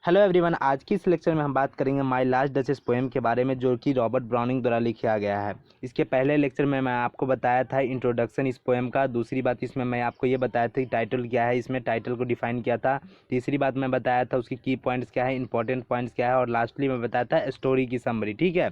Hello everyone, आज की इस लेक्चर में हम बात करेंगे माय लास्ट डचेस पोएम के बारे में, जो कि रॉबर्ट ब्राउनिंग द्वारा लिखा गया है। इसके पहले लेक्चर में मैं आपको बताया था इंट्रोडक्शन इस पोएम का। दूसरी बात इसमें मैं आपको ये बताया था कि टाइटल क्या है, इसमें टाइटल को डिफाइन किया था। तीसरी बात मैं बताया था उसकी की पॉइंट्स क्या है, इंपॉर्टेंट पॉइंट्स क्या है, और लास्टली मैं बताया था स्टोरी की समरी। ठीक है,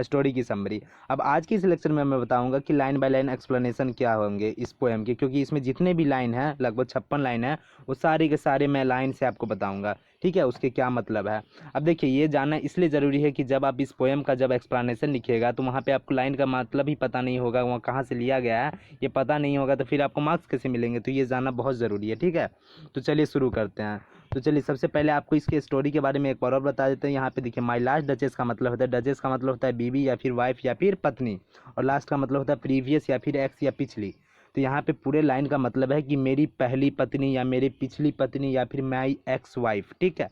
स्टोरी की समरी। अब आज की इस लेक्चर में मैं बताऊंगा कि लाइन बाय लाइन एक्सप्लेनेशन क्या होंगे इस पोएम के, क्योंकि इसमें जितने भी लाइन हैं, लगभग 56 लाइन है, वो सारे के सारे मैं लाइन से आपको बताऊंगा। ठीक है, उसके क्या मतलब है। अब देखिए, ये जानना इसलिए ज़रूरी है कि जब आप इस पोएम का जब एक्सप्लेनेशन लिखिएगा तो वहाँ पे आपको लाइन का मतलब ही पता नहीं होगा, वहाँ कहाँ से लिया गया है ये पता नहीं होगा, तो फिर आपको मार्क्स कैसे मिलेंगे। तो ये जानना बहुत ज़रूरी है। ठीक है, तो चलिए शुरू करते हैं। तो चलिए सबसे पहले आपको इसके स्टोरी के बारे में एक बार और बता देते हैं। यहाँ पे देखिए, माई लास्ट डचेस का मतलब होता है, डचेस का मतलब होता है बीवी या फिर वाइफ या फिर पत्नी, और लास्ट का मतलब होता है प्रीवियस या फिर एक्स या पिछली। तो यहाँ पे पूरे लाइन का मतलब है कि मेरी पहली पत्नी या मेरी पिछली पत्नी या फिर माई एक्स वाइफ। ठीक है,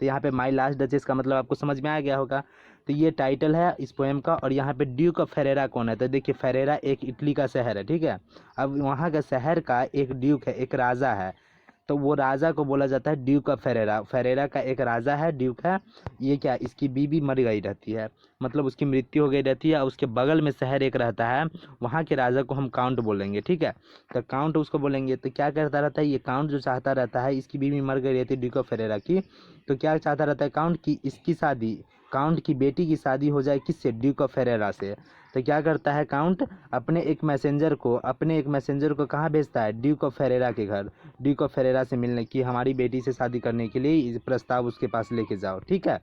तो यहाँ पे माई लास्ट डचेस का मतलब आपको समझ में आ गया होगा। तो ये टाइटल है इस पोएम का। और यहाँ पे ड्यूक ऑफ फेरेरा कौन है, तो देखिए फेरेरा एक इटली का शहर है। ठीक है, अब वहाँ का शहर का एक ड्यूक है, एक राजा है, तो वो राजा को बोला जाता है ड्यूक ऑफ फेरेरा। फेरेरा का एक राजा है, ड्यूक है। ये क्या, इसकी बीवी मर गई रहती है, मतलब उसकी मृत्यु हो गई रहती है। उसके बगल में शहर एक रहता है, वहाँ के राजा को हम काउंट बोलेंगे। ठीक है, तो काउंट उसको बोलेंगे। तो क्या करता रहता है ये काउंट, जो चाहता रहता है, इसकी बीवी मर गई रहती है ड्यूक ऑफ फेरेरा की, तो क्या चाहता रहता है काउंट की इसकी शादी, काउंट की बेटी की शादी हो जाए किससे, ड्यूक ऑफ फेरेरा से। तो क्या करता है काउंट, अपने एक मैसेंजर को कहाँ भेजता है, ड्यूक ऑफ फेरेरा के घर, ड्यूक ऑफ फेरेरा से मिलने की, हमारी बेटी से शादी करने के लिए इस प्रस्ताव उसके पास लेके जाओ। ठीक है,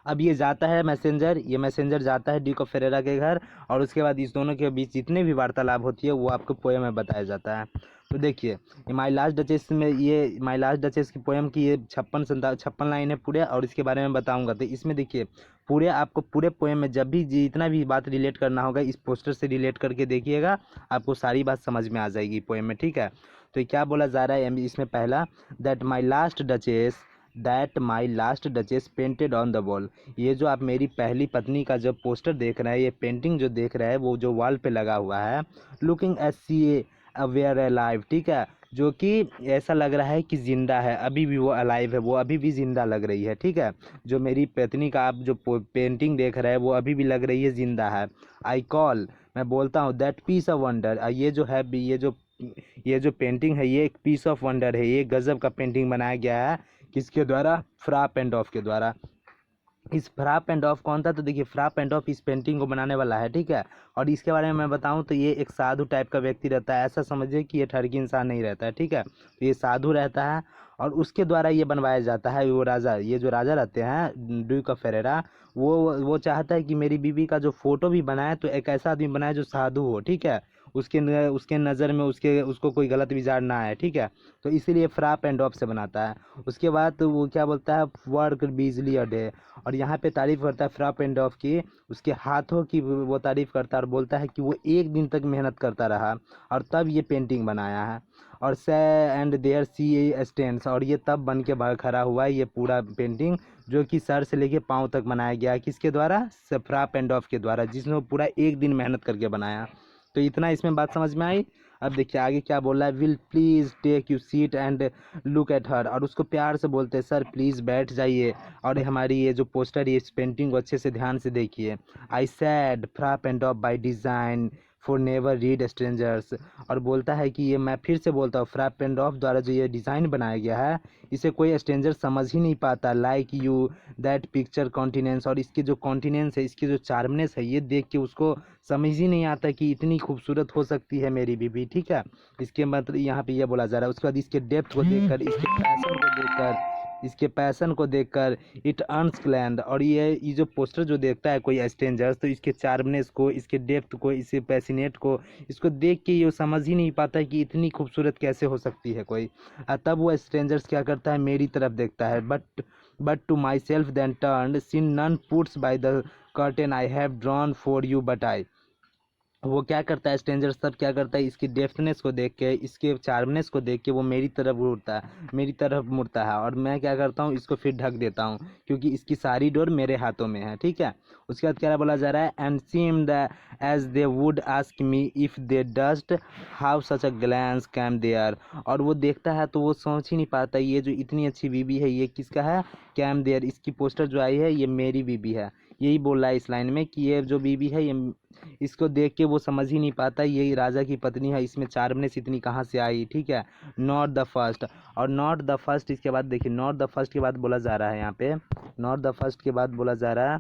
अब ये जाता है मैसेंजर, ये मैसेंजर जाता है ड्यूक ऑफ फेरेरा के घर, और उसके बाद इस दोनों के बीच जितने भी वार्तालाप होती है वो आपको पोएम में बताया जाता है। तो देखिए, ये माई लास्ट डचेस में, ये माई लास्ट डचेस की पोएम की ये 56 लाइन है पूरे, और इसके बारे में बताऊंगा। तो इसमें देखिए, पूरे आपको पूरे पोएम में जब भी जितना भी बात रिलेट करना होगा, इस पोस्टर से रिलेट करके देखिएगा, आपको सारी बात समझ में आ जाएगी पोएम में। ठीक है, तो ये क्या बोला जा रहा है इसमें, पहला, that my last duchess painted on the wall. ये जो आप मेरी पहली पत्नी का जो पोस्टर देख रहे हैं, ये पेंटिंग जो देख रहे हैं, वो जो वॉल पे लगा हुआ है, लुकिंग एज सी ए अवेयर अलाइव। ठीक है, जो कि ऐसा लग रहा है कि जिंदा है, अभी भी वो अलाइव है, वो अभी भी जिंदा लग रही है। ठीक है, जो मेरी पत्नी का आप जो पेंटिंग देख रहे हैं, वो अभी भी लग रही है जिंदा है। आई कॉल, मैं बोलता हूँ, दैट पीस ऑफ वंडर, ये जो है, ये जो पेंटिंग है, ये एक पीस ऑफ वंडर है, ये गजब का पेंटिंग बनाया गया है। किसके द्वारा, फ्राप एंड ऑफ के द्वारा। इस फ्राप एंड ऑफ कौन था, तो देखिए फ्राप एंड ऑफ इस पेंटिंग को बनाने वाला है। ठीक है, और इसके बारे में मैं बताऊं तो ये एक साधु टाइप का व्यक्ति रहता है, ऐसा समझिए कि ये ठगी इंसान नहीं रहता है। ठीक है, तो ये साधु रहता है, और उसके द्वारा ये बनवाया जाता है। वो राजा, ये जो राजा रहते हैं ड्यूक ऑफ फेरेरा, वो चाहता है कि मेरी बीवी का जो फोटो भी बनाए तो एक ऐसा आदमी बनाए जो साधु हो। ठीक है, उसके नज़र में उसको कोई गलत विचार ना आए। ठीक है, तो इसीलिए फ्राप एंड ऑफ से बनाता है। उसके बाद तो वो क्या बोलता है, वर्क बिजली अ डे, और यहाँ पे तारीफ करता है फ्राप एंड ऑफ की, उसके हाथों की वो तारीफ करता है, और बोलता है कि वो एक दिन तक मेहनत करता रहा और तब ये पेंटिंग बनाया है। और से एंड देयर सी स्टैंड्स, और ये तब बन के खड़ा हुआ है ये पूरा पेंटिंग, जो कि सर से लेके पाँव तक बनाया गया है। किसके द्वारा, फ्राप एंड ऑफ के द्वारा, जिसने वो पूरा एक दिन मेहनत करके बनाया। तो इतना इसमें बात समझ में आई। अब देखिए आगे क्या बोल रहा है, will please take you seat and look at her, और उसको प्यार से बोलते हैं सर प्लीज़ बैठ जाइए, और हमारी ये जो पोस्टर, ये इस पेंटिंग को अच्छे से ध्यान से देखिए। I said frap and off by design for never read strangers, और बोलता है कि ये, मैं फिर से बोलता हूँ, फ्राप एंड ऑफ द्वारा जो ये डिज़ाइन बनाया गया है, इसे कोई स्ट्रेंजर समझ ही नहीं पाता। Like you that picture continence, और इसकी जो कॉन्टिनेंस है, इसकी जो चार्मनेस है, ये देख के उसको समझ ही नहीं आता कि इतनी खूबसूरत हो सकती है मेरी बीबी। ठीक है, इसके मतलब यहाँ पे ये बोला जा रहा है। उसके बाद इसके डेप्थ को देखकर, इसके पैसन को देखकर इट अर्न्स ग्लैंड, और ये जो पोस्टर जो देखता है कोई स्ट्रेंजर्स, तो इसके चार्मनेस को, इसके डेप्थ को, इसके पैसिनेट को, इसको देख के ये समझ ही नहीं पाता कि इतनी खूबसूरत कैसे हो सकती है कोई। तब वो स्ट्रेंजर्स क्या करता है, मेरी तरफ देखता है, but to myself then turn, seen none puts by the curtain I have drawn for you but I, वो क्या करता है, स्ट्रेंजर सब क्या करता है, इसकी डेफ्थनेस को देख के, इसके चार्मनेस को देख के वो मेरी तरफ उड़ता है, मेरी तरफ मुड़ता है, और मैं क्या करता हूँ, इसको फिर ढक देता हूँ, क्योंकि इसकी सारी डोर मेरे हाथों में है। ठीक है, उसके बाद क्या बोला जा रहा है, and seem the as they would ask me if they durst how such a glance came there. और वो देखता है तो वो सोच ही नहीं पाता, ये जो इतनी अच्छी बीबी है ये किसका है, कैम देयर, इसकी पोस्टर जो आई है ये मेरी बीबी है। यही बोल रहा है इस लाइन में कि ये जो बीबी है ये, इसको देख के वो समझ ही नहीं पाता यही राजा की पत्नी है, इसमें चार्मनेस इतनी कहाँ से आई। ठीक है, नॉट द फर्स्ट, और नॉट द फर्स्ट इसके बाद देखिए, नॉट द फर्स्ट के बाद बोला जा रहा है यहाँ पे, नॉट द फर्स्ट के बाद बोला जा रहा है,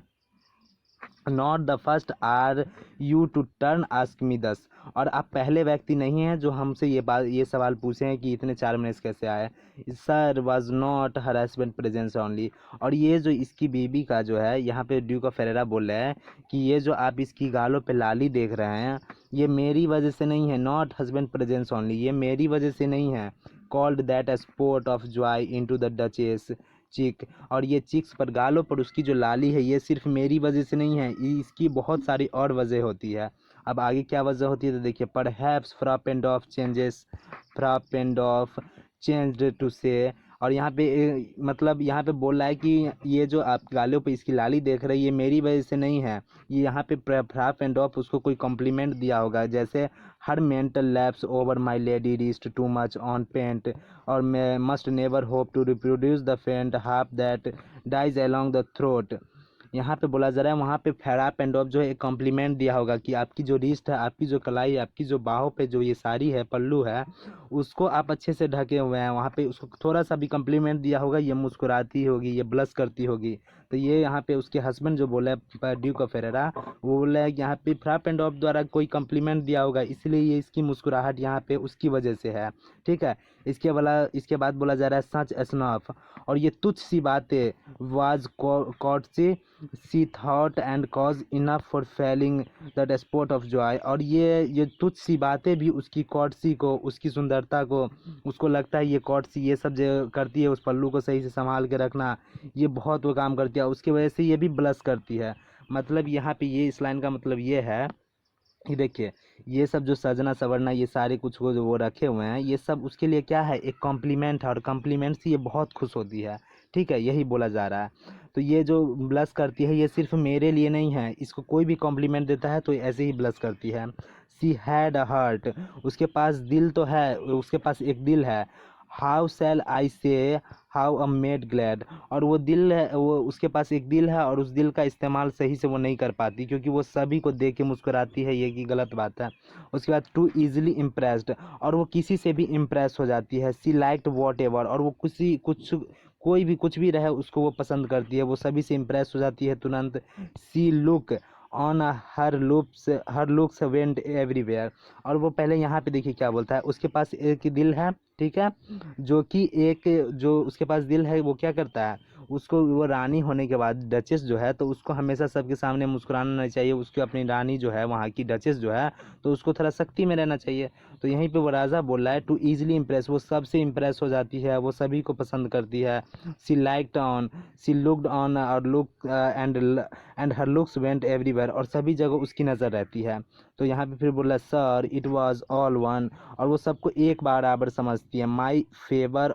not the first are you to turn ask me thus. और आप पहले व्यक्ति नहीं हैं जो हमसे ये सवाल पूछे हैं कि इतने 4 मिनट्स कैसे आए। Sir was not her husband presence only. और ये जो इसकी बीबी का जो है, यहाँ पे ड्यूक ऑफ फेरेरा बोल रहे हैं कि ये जो आप इसकी गालों पे लाली देख रहे हैं ये मेरी वजह से नहीं है, नॉट हस्बैंड प्रेजेंस ओनली, ये मेरी वजह से नहीं है। Called that sport of Joy into the duchess चिक। और ये चिक्स पर, गालों पर उसकी जो लाली है ये सिर्फ मेरी वजह से नहीं है, इसकी बहुत सारी और वजह होती है। अब आगे क्या वजह होती है तो देखिए, परहैप्स फ्रॉप एंड ऑफ चेंजेस, फ्रॉप and of changed to say. और यहाँ पे मतलब यहाँ पे बोल रहा है कि ये जो आप गालों पे इसकी लाली देख रहे हैं ये मेरी वजह से नहीं है, ये यहाँ पे फ्रॉप एंड ऑफ उसको कोई कॉम्प्लीमेंट दिया होगा, जैसे her mantle laps over my lady wrist too much on paint, और मैं must never hope to reproduce the faint half that dies along the throat. यहाँ पे बोला जा रहा है वहाँ पे फेराप एंड ऑफ जो है एक कॉम्प्लीमेंट दिया होगा कि आपकी जो रिस्ट है, आपकी जो कलाई है, आपकी जो बाहों पे जो ये साड़ी है, पल्लू है, उसको आप अच्छे से ढके हुए हैं, वहाँ पे उसको थोड़ा सा भी कॉम्प्लीमेंट दिया होगा, ये मुस्कुराती होगी, ये ब्लश करती होगी। तो ये यहाँ पे उसके हस्बैंड जो बोले ड्यूक ऑफ फेरेरा, वो बोल रहे हैं कि यहाँ पे फ्रॉप एंड ऑफ द्वारा कोई कॉम्प्लीमेंट दिया होगा, इसलिए ये इसकी मुस्कुराहट यहाँ पे उसकी वजह से है। ठीक है, इसके बाद बोला जा रहा है सच एसनफ। और ये तुच्छ सी बातें, was courtesy thought and cause enough for failing that spot of joy. और ये तुच्छ सी बातें भी उसकी कॉटसी को, उसकी सुंदरता को, उसको लगता है ये कॉटसी ये सब जो करती है, उस पल्लू को सही से संभाल के रखना, ये बहुत वो काम करती है, उसकी वजह से ये भी ब्लश करती है। मतलब यहाँ पे ये इस लाइन का मतलब ये है कि देखिए, ये सब जो सजना सवरना ये सारे कुछ को जो वो रखे हुए हैं, ये सब उसके लिए क्या है, एक कॉम्प्लीमेंट है, और कॉम्प्लीमेंट से ये बहुत खुश होती है। ठीक है, यही बोला जा रहा है। तो ये जो ब्लश करती है ये सिर्फ मेरे लिए नहीं है, इसको कोई भी कॉम्प्लीमेंट देता है तो ऐसे ही ब्लश करती है। सी हैड अ हार्ट, उसके पास दिल तो है, उसके पास एक दिल है। हाउ सेल आई से हाउ अ मेड ग्लैड। और वो दिल है, वो उसके पास एक दिल है, और उस दिल का इस्तेमाल सही से वो नहीं कर पाती, क्योंकि वो सभी को देख के मुस्कुराती है, ये की गलत बात है। उसके बाद टू इजीली इम्प्रेस्ड, और वो किसी से भी इम्प्रेस हो जाती है। सी लाइक्ड वॉट एवर, और वो कोई भी कुछ भी रहे उसको वो पसंद करती है, वो सभी से इम्प्रेस हो जाती है तुरंत। She look on her looks went everywhere. और वो पहले यहाँ पे देखिए क्या बोलता है, उसके पास एक दिल है, ठीक है, जो कि एक जो उसके पास दिल है वो क्या करता है, उसको वो रानी होने के बाद डचेस जो है तो उसको हमेशा सबके सामने मुस्कुराना नहीं चाहिए, उसकी अपनी रानी जो है वहाँ की डचेस जो है तो उसको थोड़ा सख्ती में रहना चाहिए। तो यहीं पे वो राजा बोल रहा है टू ईजिली इम्प्रेस, वो सबसे इम्प्रेस हो जाती है, वो सभी को पसंद करती है। She liked on, she looked on और look and her looks went everywhere, और सभी जगह उसकी नज़र रहती है। तो यहाँ पे फिर बोला sir it was all one, और वो सबको एक बराबर समझती है। My favour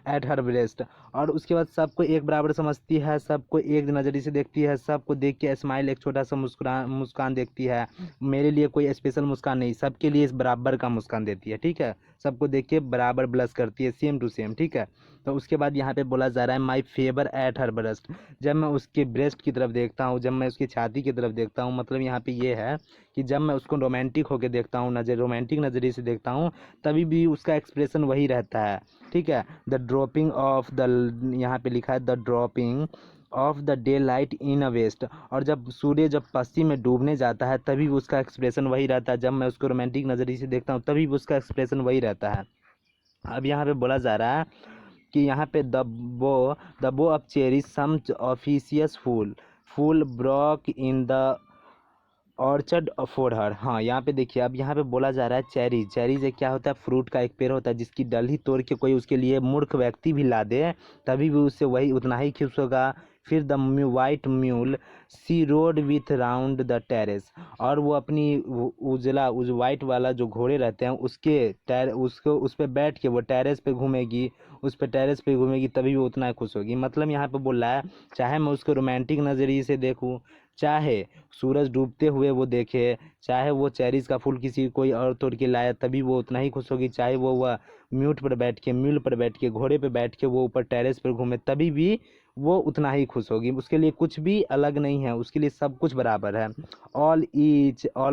at her breast, और उसके बाद सबको एक बराबर समझती है, सबको एक नज़रिए से देखती है, सबको देख के स्माइल, एक छोटा सा मुस्कान देखती है। मेरे लिए कोई स्पेशल मुस्कान नहीं, सबके लिए इस बराबर का मुस्कान देती है। ठीक है, सबको देख के बराबर ब्लश करती है, सेम टू सेम। ठीक है, तो उसके बाद यहाँ पे बोला जा रहा है my favour at her breast, जब मैं उसके ब्रेस्ट की तरफ देखता हूँ, जब मैं उसकी छाती की तरफ देखता हूँ, मतलब यहाँ पे ये है कि जब मैं उसको रोमांटिक होकर देखता हूँ, रोमांटिक नज़रिए से देखता हूँ, तभी भी उसका एक्सप्रेशन वही रहता है। ठीक है, द ड्रॉपिंग ऑफ द, यहाँ पे लिखा है the dropping of the daylight in a west, और जब सूर्य जब पश्चिम में डूबने जाता है तभी उसका एक्सप्रेशन वही रहता है, जब मैं उसको रोमांटिक नज़रिए से देखता हूँ तभी उसका एक्सप्रेशन वही रहता है। अब यहाँ पे बोला जा रहा है कि यहाँ पे the bough of cherry some officious fool broke in the orchard for her. हाँ, यहाँ पे देखिए, अब यहाँ पे बोला जा रहा है चेरीज। चेरीज एक क्या होता है, फ्रूट का एक पेड़ होता है जिसकी डली तोड़ के कोई उसके लिए मूर्ख व्यक्ति भी ला दे तभी भी उससे वही उतना ही खुश होगा। फिर the white mule she rode with round the terrace. और वो अपनी उजला वाइट वाला जो घोड़े रहते हैं उसको उस पे बैठ के वो टेरेस पे घूमेगी, उस पे टेरेस पे घूमेगी तभी वो उतना खुश होगी। मतलब यहाँ पे बोल रहा है चाहे मैं उसको रोमांटिक नज़रिए से देखूँ, चाहे सूरज डूबते हुए वो देखे, चाहे वो चेरीज का फूल किसी कोई और तोड़ के लाया तभी वो उतना ही खुश होगी, चाहे वो वह म्यूल पर बैठ के घोड़े पे बैठ के वो ऊपर टेरेस पर घूमे तभी भी वो उतना ही खुश होगी। उसके लिए कुछ भी अलग नहीं है, उसके लिए सब कुछ बराबर है। All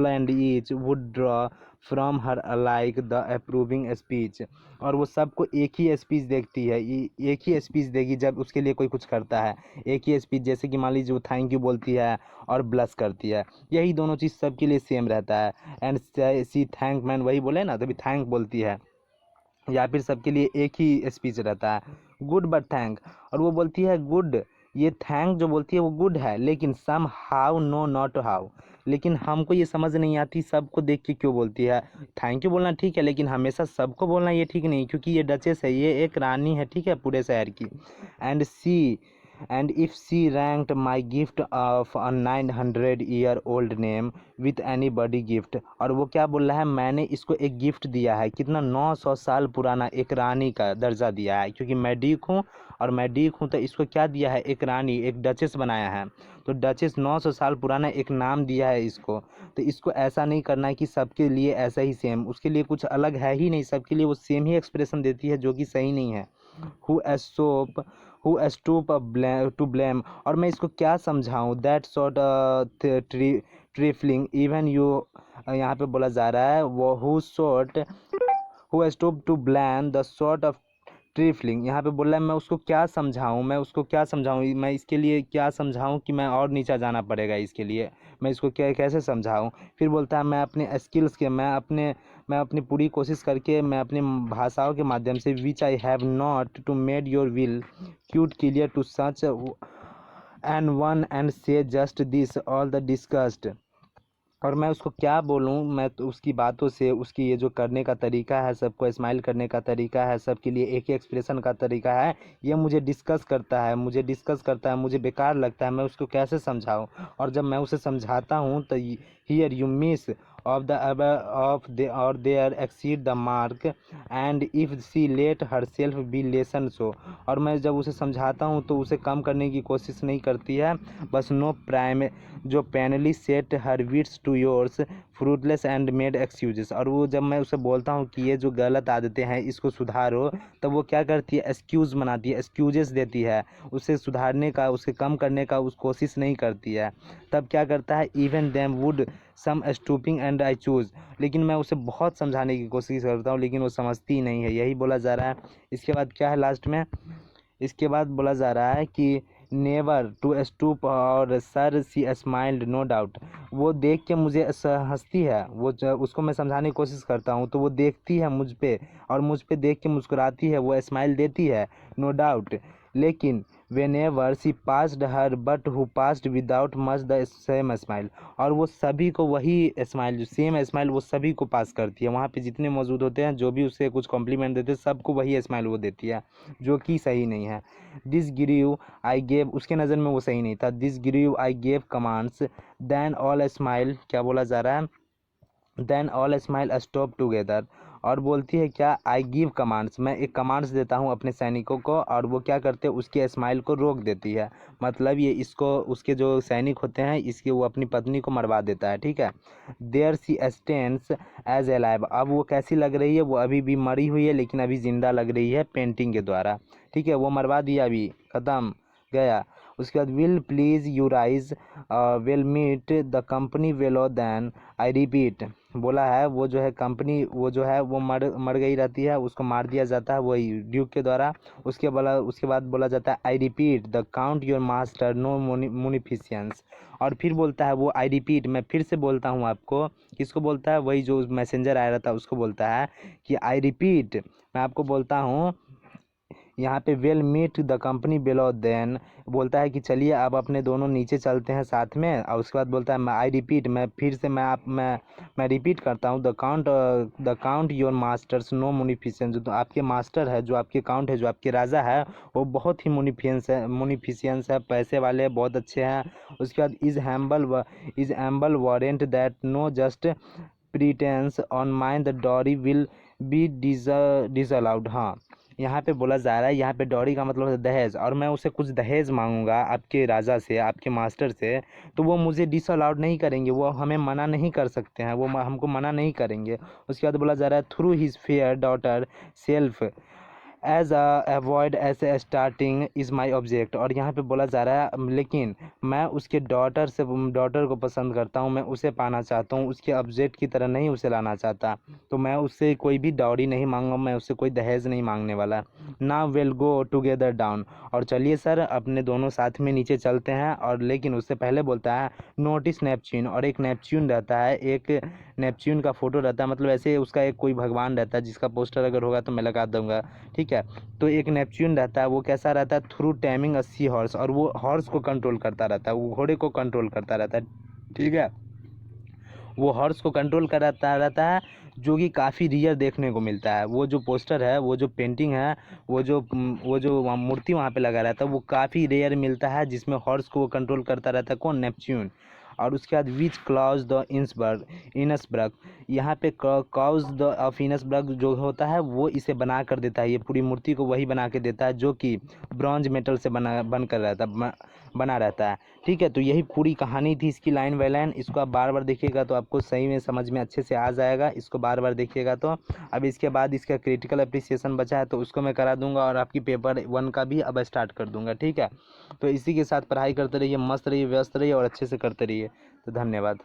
and each would draw from her alike the approving speech. और वो सबको एक ही स्पीच देखती है, एक ही स्पीच देगी जब उसके लिए कोई कुछ करता है। एक ही स्पीच, जैसे कि मान लीजिए वो थैंक यू बोलती है और ब्लश करती है, यही दोनों चीज़ सबके लिए सेम रहता है। एंड सी थैंक मैन, वही बोले ना, तभी थैंक बोलती है, या फिर सबके लिए एक ही स्पीच रहता है, गुड बट थैंक। और वो बोलती है गुड, ये थैंक जो बोलती है वो गुड है, लेकिन somehow know not how. लेकिन हमको ये समझ नहीं आती सबको देख के क्यों बोलती है। थैंक यू बोलना ठीक है, लेकिन हमेशा सबको बोलना ये ठीक नहीं, क्योंकि ये डचेस है, ये एक रानी है, ठीक है, पूरे शहर की। And if she ranked my gift of a 900-year-old name with anybody gift. और वो क्या बोल रहा है, मैंने इसको एक गिफ्ट दिया है, कितना 900 साल पुराना एक रानी का दर्जा दिया है, क्योंकि मैं डीक हूँ और मैं डीक हूँ तो इसको क्या दिया है, एक रानी, एक डचेस बनाया है। तो डचेस 900 साल पुराना एक नाम दिया है इसको, तो इसको ऐसा नहीं करना है कि सबके लिए ऐसा ही सेम, उसके लिए कुछ अलग है ही नहीं, सबके लिए वो सेम ही एक्सप्रेशन देती है जो कि सही नहीं है। Who Aesop who stoop to blame. और मैं इसको क्या समझाऊँ, that sort trifling even you. यहाँ पे बोला जा रहा है वो who stoop to blame the sort of trifling. यहाँ पे बोल रहा है मैं उसको क्या समझाऊँ, मैं इसके लिए क्या समझाऊँ कि मैं और नीचा जाना पड़ेगा इसके लिए, मैं इसको क्या कैसे समझाऊँ। फिर बोलता है मैं अपने स्किल्स के मैं अपनी पूरी कोशिश करके मैं अपनी भाषाओं के माध्यम से which I have not to made your will quite clear to such and one and say just this all the discussed. और मैं उसको क्या बोलूँ, मैं तो उसकी बातों से, उसकी ये जो करने का तरीका है, सबको स्माइल करने का तरीका है, सबके लिए एक ही एक्सप्रेशन का तरीका है, ये मुझे डिस्कस करता है, मुझे बेकार लगता है, मैं उसको कैसे समझाऊँ। और जब मैं उसे समझाता हूँ तो here you miss of the of they और there exceed the mark and if she let herself be lesson so. और मैं जब उसे समझाता हूँ तो उसे कम करने की कोशिश नहीं करती है, बस नो प्राइम जो plainly set her wits to yours fruitless and made excuses. और वो जब मैं उसे बोलता हूँ कि ये जो गलत आदतें हैं इसको सुधारो, तब वो क्या करती है, एक्सक्यूज़ बनाती है, एक्सक्यूजेस देती है, उसे सुधारने का, उसे कम करने का उस कोशिश नहीं करती है। तब क्या करता है, even them would some stooping and I choose. लेकिन मैं उसे बहुत समझाने की कोशिश करता हूँ लेकिन वो समझती ही नहीं है, यही बोला जा रहा है। इसके बाद क्या है लास्ट में, इसके बाद बोला जा रहा है कि नेवर टू स्टूप और सर सी स्माइल्ड नो डाउट। वो देख के मुझे हंसती है, उसको मैं समझाने की कोशिश करता हूँ तो वो देखती है मुझ पे और मुझ पे देख के मुस्कुराती है, वो स्माइल देती है, नो डाउट। लेकिन when ever see passed her but who passed without much the same smile. और वो सभी को वही स्माइल, जो सेम स्माइल वो सभी को पास करती है, वहाँ पे जितने मौजूद होते हैं जो भी उसे कुछ कॉम्प्लीमेंट देते हैं सबको वही स्माइल वो देती है, जो कि सही नहीं है। दिस गिरीव आई गेव, उसके नज़र में वो सही नहीं था। This grew I gave commands then all smile, क्या बोला जा रहा है, then all smile stop together. और बोलती है क्या, आई गिव कमांड्स, मैं एक कमांड्स देता हूँ अपने सैनिकों को और वो क्या करते हैं, उसके स्माइल को रोक देती है। मतलब ये इसको, उसके जो सैनिक होते हैं इसके, वो अपनी पत्नी को मरवा देता है, ठीक है। There she stands as alive, अब वो कैसी लग रही है, वो अभी भी मरी हुई है लेकिन अभी जिंदा लग रही है पेंटिंग के द्वारा, ठीक है, वो मरवा दिया, अभी ख़त्म, गया। उसके बाद will please you rise will meet the company below then I repeat. बोला है वो जो है कंपनी, वो जो है वो मर गई रहती है, उसको मार दिया जाता है वही ड्यूक के द्वारा। उसके बाद बोला जाता है I repeat the count your master no munificence. और फिर बोलता है वो आई रिपीट, मैं फिर से बोलता हूँ आपको, किसको बोलता है, वही जो मैसेंजर आया रहता है उसको बोलता है कि आई रिपीट, मैं आपको बोलता हूँ यहाँ पे will meet the company below, then बोलता है कि चलिए अब अपने दोनों नीचे चलते हैं साथ में। और उसके बाद बोलता है आई रिपीट, मैं फिर से मैं रिपीट करता हूँ, the count your masters no munificence, जो आपके मास्टर है, जो आपके काउंट है, जो आपके राजा है, वो बहुत ही मुनिफिशियंस है, पैसे वाले बहुत अच्छे हैं। उसके बाद is ample warrant that no just pretence on mind the dowry will be disallowed. हाँ, यहाँ पे बोला जा रहा है, यहाँ पे डॉरी का मतलब है दहेज, और मैं उसे कुछ दहेज मांगूंगा आपके राजा से, आपके मास्टर से, तो वो मुझे डिसअलाउड नहीं करेंगे, वो हमें मना नहीं कर सकते हैं, वो हमको मना नहीं करेंगे। उसके बाद बोला जा रहा है through his fair daughter self as avoid as a starting is my object. और यहाँ पे बोला जा रहा है लेकिन मैं उसके डॉटर को पसंद करता हूँ, मैं उसे पाना चाहता हूँ, उसके ऑब्जेक्ट की तरह नहीं उसे लाना चाहता, तो मैं उससे कोई भी डाउरी नहीं मांगूंगा, मैं उससे कोई दहेज नहीं मांगने वाला। ना विल गो टुगेदर डाउन, और चलिए सर अपने दोनों साथ में नीचे चलते हैं। और लेकिन उससे पहले बोलता है नोटिस नेपच्यून, और एक नेपच्यून रहता है, एक नेपच्यून का फोटो रहता है, मतलब ऐसे उसका एक कोई भगवान रहता है जिसका पोस्टर अगर होगा तो मैं लगा दूंगा, ठीक है। तो एक नेपच्यून रहता है, वो कैसा रहता है, थ्रू टैमिंग अ सी हॉर्स, और वो हॉर्स को कंट्रोल करता रहता है, वो घोड़े को कंट्रोल करता रहता है, ठीक है। वो हॉर्स को कंट्रोल कराता रहता है, जो कि काफ़ी रियर देखने को मिलता है। वो जो पोस्टर है, वो जो पेंटिंग है, वो जो मूर्ति वहाँ पे लगा रहता है, वो काफ़ी रेयर मिलता है, जिसमें हॉर्स को वो कंट्रोल करता रहता है, कौन, नेपच्यून। और उसके बाद विच क्लॉज द इनसबर्ग, यहाँ पे क्लॉज द ऑफ इनसबर्ग जो होता है वो इसे बना कर देता है, ये पूरी मूर्ति को वही बना के देता है, जो कि ब्रॉन्ज मेटल से बना रहता है, ठीक है। तो यही पूरी कहानी थी इसकी लाइन बाय लाइन। इसको आप बार बार देखिएगा तो आपको सही में समझ में अच्छे से आ जाएगा, इसको बार बार देखिएगा तो। अब इसके बाद इसका क्रिटिकल अप्रिसिएशन बचा है, तो उसको मैं करा दूंगा, और आपकी पेपर 1 का भी अब स्टार्ट कर दूंगा, ठीक है। तो इसी के साथ पढ़ाई करते रहिए, मस्त रहिए, व्यस्त रहिए और अच्छे से करते रहिए। तो धन्यवाद।